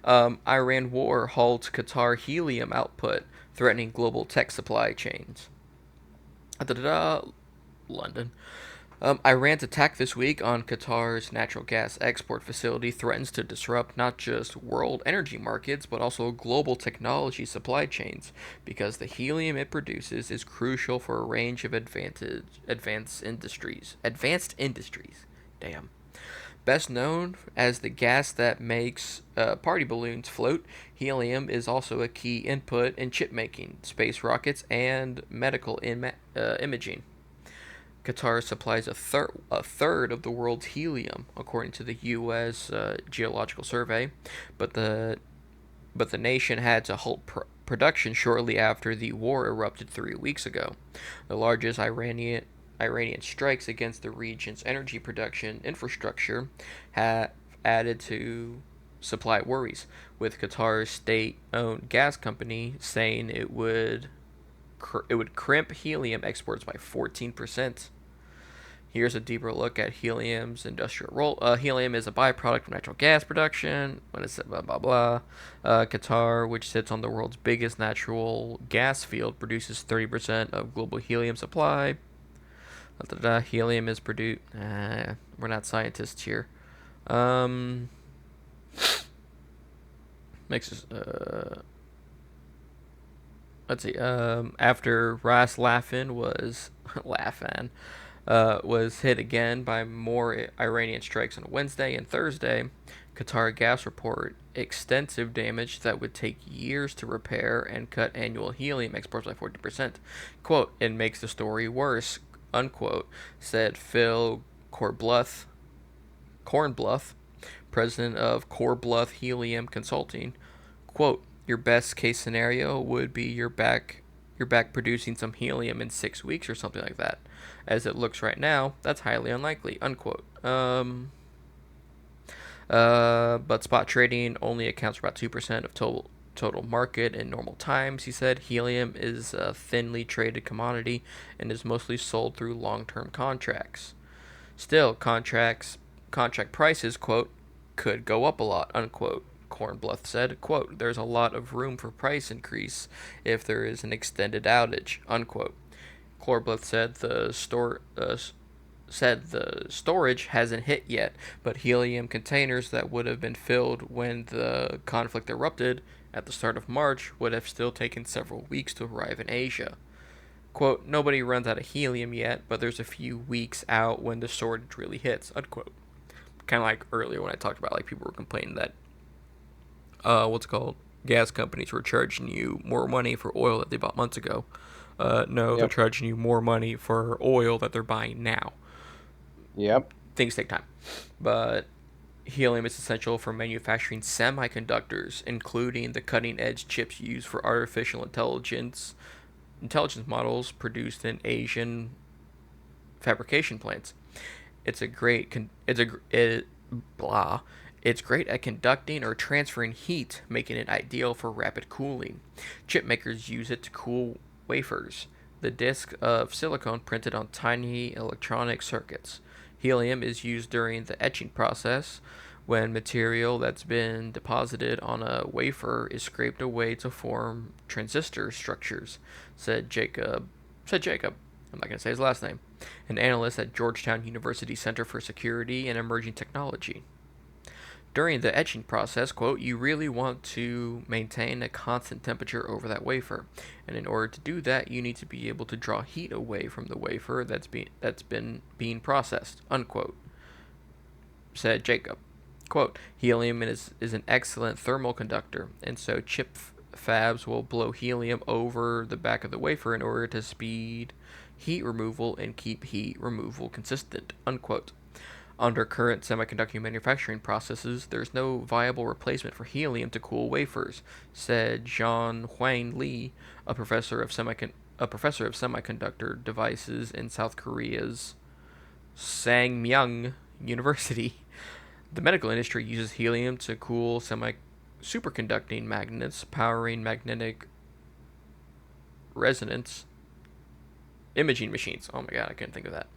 Iran war halts Qatar helium output, threatening global tech supply chains. Da-da-da, London. Iran's attack this week on Qatar's natural gas export facility threatens to disrupt not just world energy markets, but also global technology supply chains, because the helium it produces is crucial for a range of advanced industries. Advanced industries. Damn. Best known as the gas that makes party balloons float, helium is also a key input in chip making, space rockets, and medical imaging. Qatar supplies a third of the world's helium, according to the U.S. Geological Survey, but the nation had to halt production shortly after the war erupted 3 weeks ago. The largest Iranian strikes against the region's energy production infrastructure have added to supply worries, with Qatar's state-owned gas company saying it would crimp helium exports by 14%. Here's a deeper look at helium's industrial role. Helium is a byproduct of natural gas production. What is it? Blah, blah, blah. Qatar, which sits on the world's biggest natural gas field, produces 30% of global helium supply. Helium is produced. We're not scientists here. Um, makes us. Let's see. After Ras Laffan was Laffan was hit again by more Iranian strikes on Wednesday and Thursday, Qatar Gas report extensive damage that would take years to repair and cut annual helium exports by 40%. Quote, it makes the story worse, unquote, said Phil Kornbluth, president of Korbluth Helium Consulting. Quote, your best case scenario would be you're back producing some helium in 6 weeks or something like that. As it looks right now, that's highly unlikely. Unquote. But spot trading only accounts for about 2% of total market in normal times. He said helium is a thinly traded commodity and is mostly sold through long-term contracts. Still, contract prices, quote, could go up a lot, unquote. Kornbluth said, quote, there's a lot of room for price increase if there is an extended outage, unquote. Kornbluth said the storage hasn't hit yet, but helium containers that would have been filled when the conflict erupted at the start of March would have still taken several weeks to arrive in Asia. Quote, nobody runs out of helium yet, but there's a few weeks out when the shortage really hits, unquote. Kind of like earlier when I talked about like people were complaining that what's it called, gas companies were charging you more money for oil that they bought months ago. No, they're Yep. charging you more money for oil that they're buying now. Yep. Things take time, but helium is essential for manufacturing semiconductors, including the cutting-edge chips used for artificial intelligence models produced in Asian fabrication plants. It's a great con- it's a it, blah. It's great at conducting or transferring heat, making it ideal for rapid cooling. Chip makers use it to cool wafers, the disk of silicon printed on tiny electronic circuits. Helium is used during the etching process when material that's been deposited on a wafer is scraped away to form transistor structures, said Jacob. Said Jacob. I'm not going to say his last name. An analyst at Georgetown University Center for Security and Emerging Technology. During the etching process, quote, you really want to maintain a constant temperature over that wafer. And in order to do that, you need to be able to draw heat away from the wafer that's been being processed, unquote, said Jacob. Quote, helium is an excellent thermal conductor, and so fabs will blow helium over the back of the wafer in order to speed heat removal and keep heat removal consistent, unquote. Under current semiconductor manufacturing processes, there's no viable replacement for helium to cool wafers, said Jean Huang Lee, a professor of semiconductor devices in South Korea's Sangmyang University. The medical industry uses helium to cool superconducting magnets, powering magnetic resonance imaging machines. Oh my god, I couldn't think of that.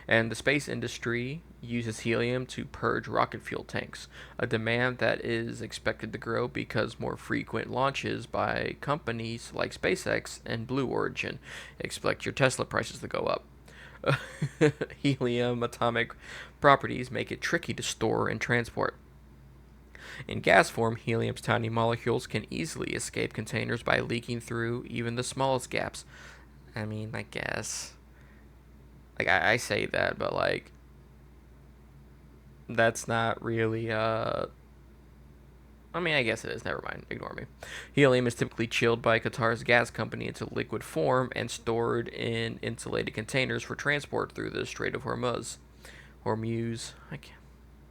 And the space industry uses helium to purge rocket fuel tanks, a demand that is expected to grow because more frequent launches by companies like SpaceX and Blue Origin expect your Tesla prices to go up. Helium atomic properties make it tricky to store and transport. In gas form, helium's tiny molecules can easily escape containers by leaking through even the smallest gaps. I mean, I guess. Like, I say that, but, like, that's not really, I mean, I guess it is. Never mind. Ignore me. Helium is typically chilled by Qatar's gas company into liquid form and stored in insulated containers for transport through the Strait of Hormuz. Hormuz.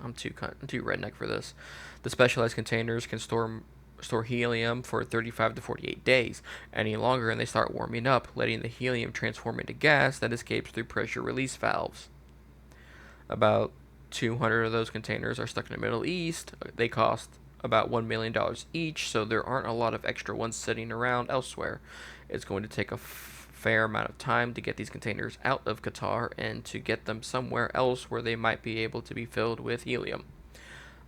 I'm too redneck for this. The specialized containers can store helium for 35 to 48 days. Any longer, and they start warming up, letting the helium transform into gas that escapes through pressure release valves. About 200 of those containers are stuck in the Middle East. They cost about $1 million each, so there aren't a lot of extra ones sitting around elsewhere. It's going to take a fair amount of time to get these containers out of Qatar and to get them somewhere else where they might be able to be filled with helium.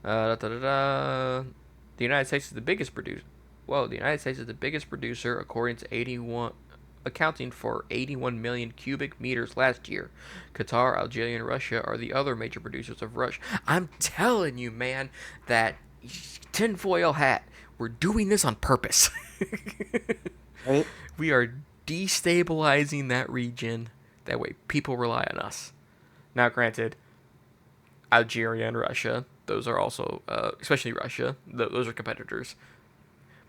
The United States is the biggest producer. Well, the United States is the biggest producer, according to 81, accounting for 81 million cubic meters last year. Qatar, Algeria, and Russia are the other major producers of Rush. I'm telling you, man, that tinfoil hat. We're doing this on purpose. Right? We are destabilizing that region. That way, people rely on us. Now, granted, Algeria and Russia, those are also, especially Russia, those are competitors.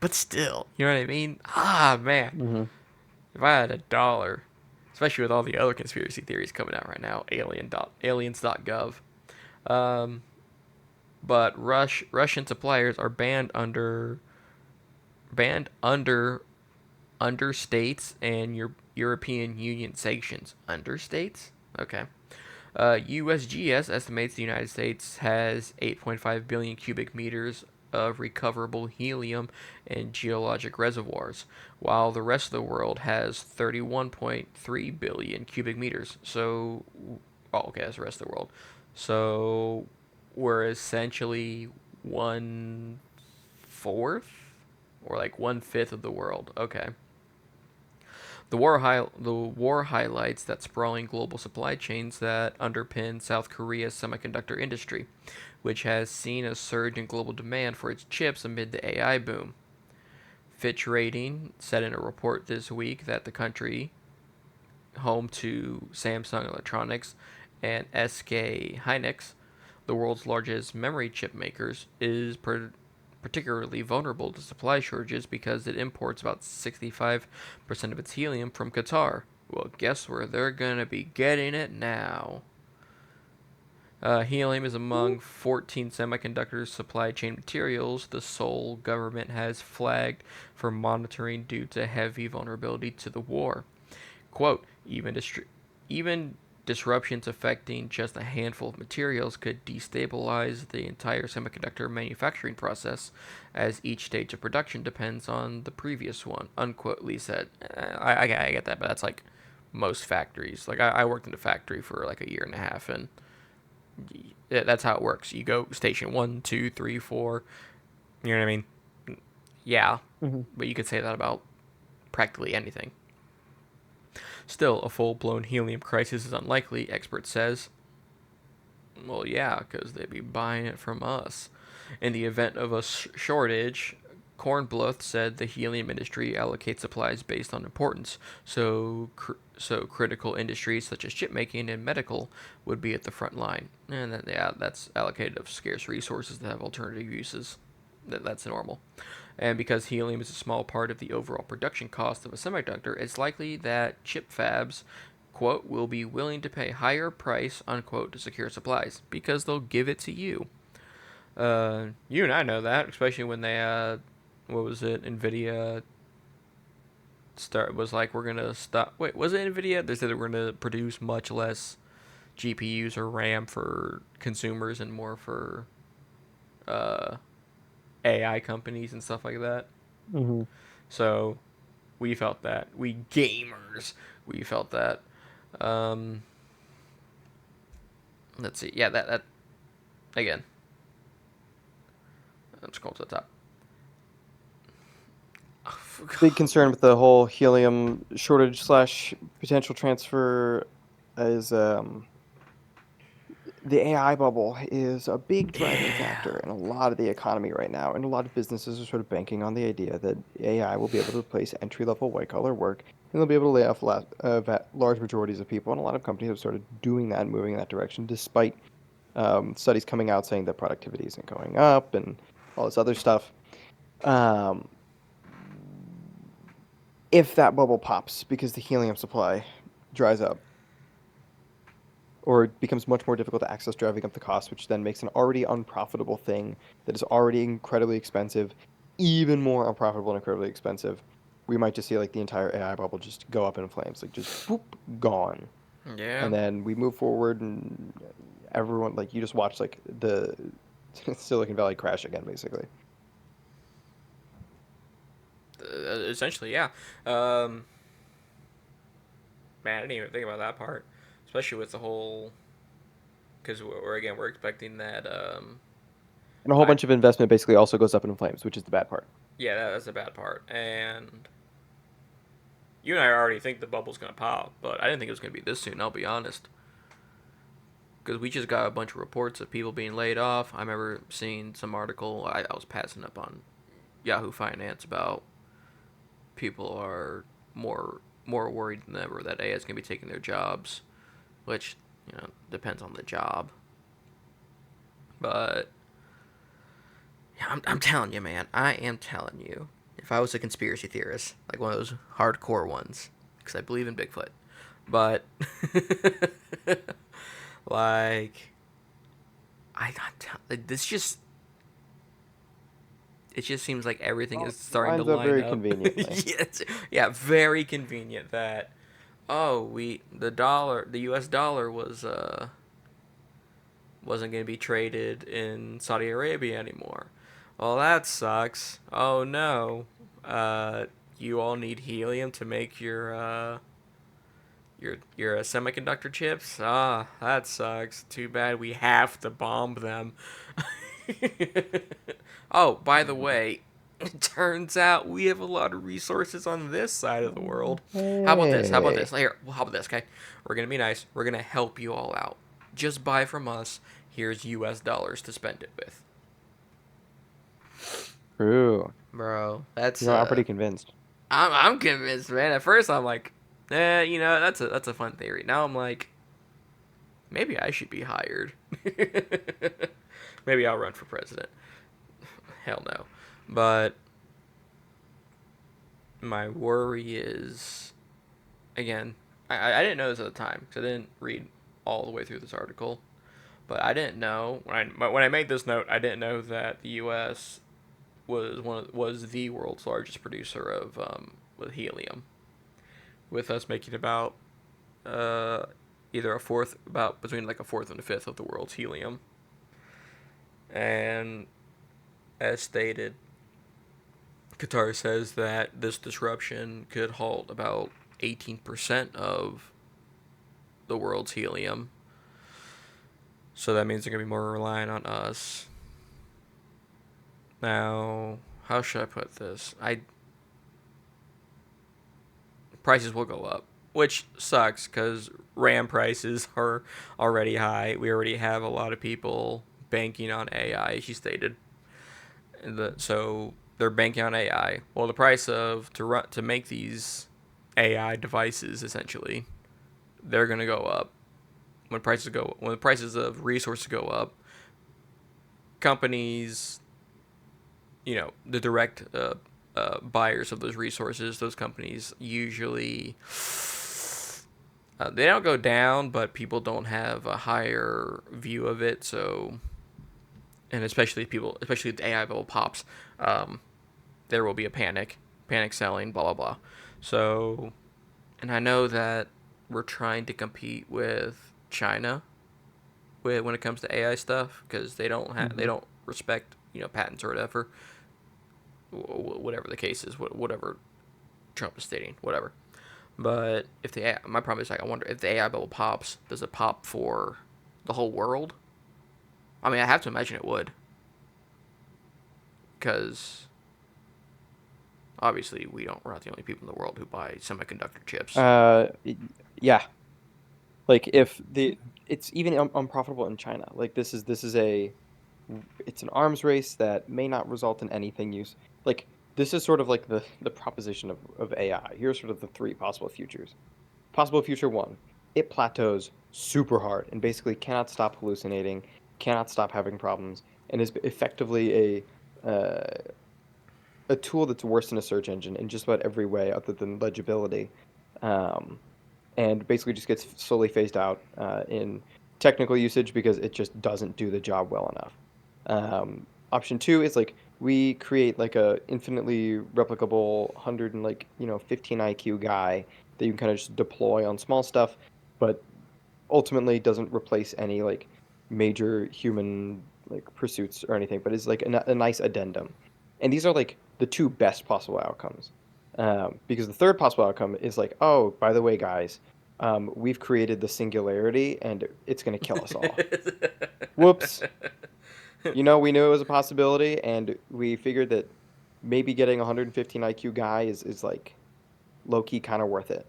But still, you know what I mean? Ah, man. Mm-hmm. If I had a dollar, especially with all the other conspiracy theories coming out right now, aliens.gov. Um, but Russian suppliers are banned under states and European Union sanctions. Under states? Okay. USGS estimates the United States has 8.5 billion cubic meters of recoverable helium in geologic reservoirs, while the rest of the world has 31.3 billion cubic meters. So, oh, okay, that's the rest of the world. So, we're essentially one fourth or like one fifth of the world. Okay. The war highlights that sprawling global supply chains that underpin South Korea's semiconductor industry, which has seen a surge in global demand for its chips amid the AI boom. Fitch Rating said in a report this week that the country, home to Samsung Electronics and SK Hynix, the world's largest memory chip makers, is particularly vulnerable to supply shortages because it imports about 65% of its helium from Qatar. Well, guess where they're going to be getting it now? Helium is among 14 semiconductor supply chain materials the Seoul government has flagged for monitoring due to heavy vulnerability to the war. Quote, even disruptions affecting just a handful of materials could destabilize the entire semiconductor manufacturing process, as each stage of production depends on the previous one, unquote, Lee said. I get that, but that's like most factories. Like, I worked in a factory for like a year and a half, and that's how it works. You go station one, two, three, four. You know what I mean? Yeah, Mm-hmm. but you could say that about practically anything. Still, a full-blown helium crisis is unlikely, expert says. Well, yeah, because they'd be buying it from us. In the event of a shortage, Kornbluth said the helium industry allocates supplies based on importance, so critical industries such as chipmaking and medical would be at the front line. And that's allocated of scarce resources that have alternative uses. That's normal. And because helium is a small part of the overall production cost of a semiconductor, it's likely that chip fabs, quote, will be willing to pay higher price, unquote, to secure supplies because they'll give it to you. You and I know that, especially when they, what was it, Nvidia was like, we're gonna stop. Wait, was it Nvidia? They said they were gonna produce much less GPUs or RAM for consumers and more for uh, AI companies and stuff like that. Mm-hmm. So we felt that. We gamers, we felt that. Um, let's see. Yeah, that again. Let's scroll to the top. Big concern with the whole helium shortage slash potential transfer is the AI bubble is a big driving Yeah. factor in a lot of the economy right now, and a lot of businesses are sort of banking on the idea that AI will be able to replace entry-level white-collar work, and they'll be able to lay off large majorities of people. And a lot of companies have started doing that and moving in that direction, despite studies coming out saying that productivity isn't going up and all this other stuff. Um, if that bubble pops because the helium supply dries up, or it becomes much more difficult to access, driving up the cost, which then makes an already unprofitable thing that is already incredibly expensive even more unprofitable and incredibly expensive. We might just see like the entire AI bubble just go up in flames, like just boop, gone. Yeah. And then we move forward, and everyone like you just watch like the Silicon Valley crash again, basically. Essentially, yeah. Um, man, I didn't even think about that part, especially with the whole because we're expecting that. And a whole I bunch of investment basically also goes up in flames, which is the bad part. Yeah, that's the bad part. And you and I already think the bubble's gonna pop, but I didn't think it was gonna be this soon. I'll be honest, because we just got a bunch of reports of people being laid off. I remember seeing some article I was passing up on Yahoo Finance about people are more worried than ever that AI is gonna be taking their jobs, which depends on the job. But yeah, I'm telling you, man, I am telling you. If I was a conspiracy theorist, like one of those hardcore ones, because I believe in Bigfoot, but like this just it just seems like everything Well, is it starting to lines up line very up. conveniently. Yes, yeah, very convenient that the U.S. dollar wasn't going to be traded in Saudi Arabia anymore. Well, that sucks. Oh no, uh, you all need helium to make your semiconductor chips. Ah, that sucks. Too bad we have to bomb them. Oh, by the way, it turns out we have a lot of resources on this side of the world. How about this? How about this? Hey, Here, well, how about this? Okay, we're gonna be nice. We're gonna help you all out. Just buy from us. Here's U.S. dollars to spend it with, true. bro. That's I'm pretty convinced. I'm convinced, man. At first, I'm like, that's a fun theory. Now I'm like, maybe I should be hired. Maybe I'll run for president. Hell no. But my worry is, again, I didn't know this at the time because I didn't read all the way through this article. But I didn't know when I made this note. I didn't know that the U.S. was the world's largest producer of with helium, with us making about uh, either a fourth, about between like a fourth and a fifth of the world's helium. And as stated, Qatar says that this disruption could halt about 18% of the world's helium. So that means they're going to be more reliant on us. Now, how should I put this? Prices will go up, which sucks because RAM prices are already high. We already have a lot of people banking on AI, as you stated. So they're banking on AI. Well, the price of to make these AI devices essentially, they're gonna go up when the prices of resources go up. Companies, the direct buyers of those resources, those companies usually they don't go down, but people don't have a higher view of it. So, and especially if the AI bubble pops, um, there will be a panic selling, blah blah blah. So, and I know that we're trying to compete with China when it comes to AI stuff because they Hmm. don't respect patents or whatever, whatever the case is, whatever Trump is stating, whatever. But if the AI, my problem is like I wonder if the AI bubble pops, does it pop for The whole world? I mean, I have to imagine it would, because obviously we're not the only people in the world who buy semiconductor chips. Uh, y- yeah, like if the it's even unprofitable in China. Like this is a it's an arms race that may not result in anything use. Like this is sort of like the proposition of AI. Here's sort of the three possible futures. Possible future one, it plateaus super hard and basically cannot stop hallucinating, cannot stop having problems, and is effectively a tool that's worse than a search engine in just about every way other than legibility. Um, and basically just gets slowly phased out in technical usage because it just doesn't do the job well enough. Option two is like we create like a infinitely replicable 100 and like 15 IQ guy that you can kind of just deploy on small stuff, but ultimately doesn't replace any like major human like pursuits or anything, but is like a nice addendum. And these are like the two best possible outcomes. Because the third possible outcome is like, oh, by the way, guys, we've created the singularity and it's going to kill us all. Whoops. We knew it was a possibility and we figured that maybe getting a 115 IQ guy is like low key kind of worth it.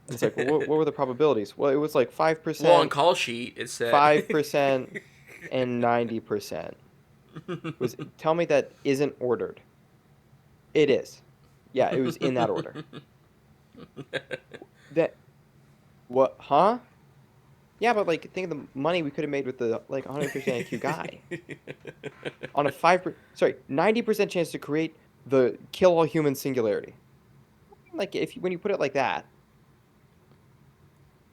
And it's like, well, what were the probabilities? Well, it was like Well, on 5%, call sheet it said. 5%, and 90%. Was tell me that isn't ordered. It is. Yeah, it was in that order. That what? Huh? Yeah, but like think of the money we could have made with the like 150 IQ guy on a sorry, 90% chance to create the kill all human singularity. Like if when you put it like that,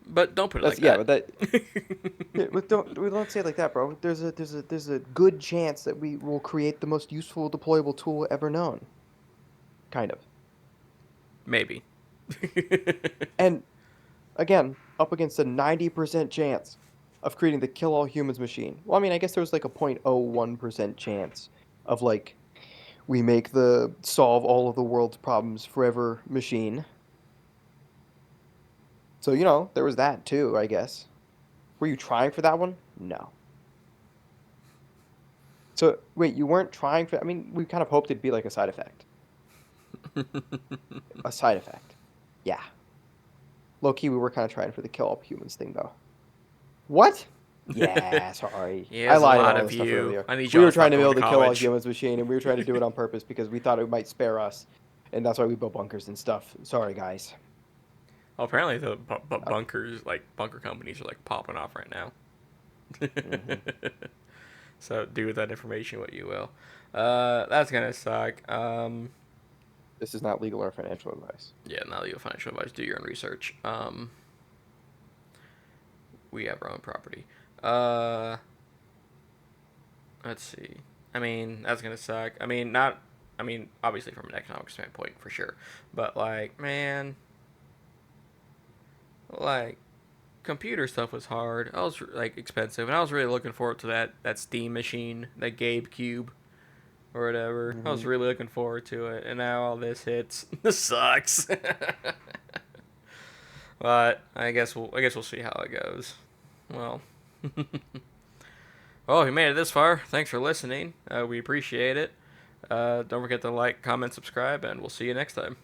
But don't put it that's like yeah, that. but that yeah, but don't say it like that, bro. There's a good chance that we will create the most useful deployable tool ever known. Kind of. Maybe. And again, up against a 90% chance of creating the kill all humans machine. Well, I mean, I guess there was like a 0.01% chance of like we make the solve all of the world's problems forever machine. So, there was that too, I guess. Were you trying for that one? No. So, wait, you weren't trying for I mean, we kind of hoped it'd be like a side effect. A side effect. Yeah. Low key, we were kind of trying for the kill all humans thing though. What? Yeah, sorry. Yeah, I there's a lied about lot all of this stuff you. earlier. I need We y'all were to trying stop to going to build the kill all college. humans machine, and we were trying to do it on purpose because we thought it might spare us, and that's why we built bunkers and stuff. Sorry, guys. Well, apparently the Okay. bunkers, like bunker companies, are like popping off right now. Hmm. So do with that information what you will. That's gonna suck. This is not legal or financial advice. Yeah, now you have financial advice. Do your own research. We have our own property. Uh, let's see. I mean, that's gonna suck. I mean, not. I mean, obviously from an economic standpoint, for sure. But like, man, like computer stuff was hard. I was like expensive, and I was really looking forward to that Steam machine, that Gabe Cube or whatever. I was Hmm. really looking forward to it, and now all this hits. This sucks. But I guess we'll see how it goes. Well, well, if you made it this far, thanks for listening. We appreciate it. Don't forget to like, comment, subscribe, and we'll see you next time.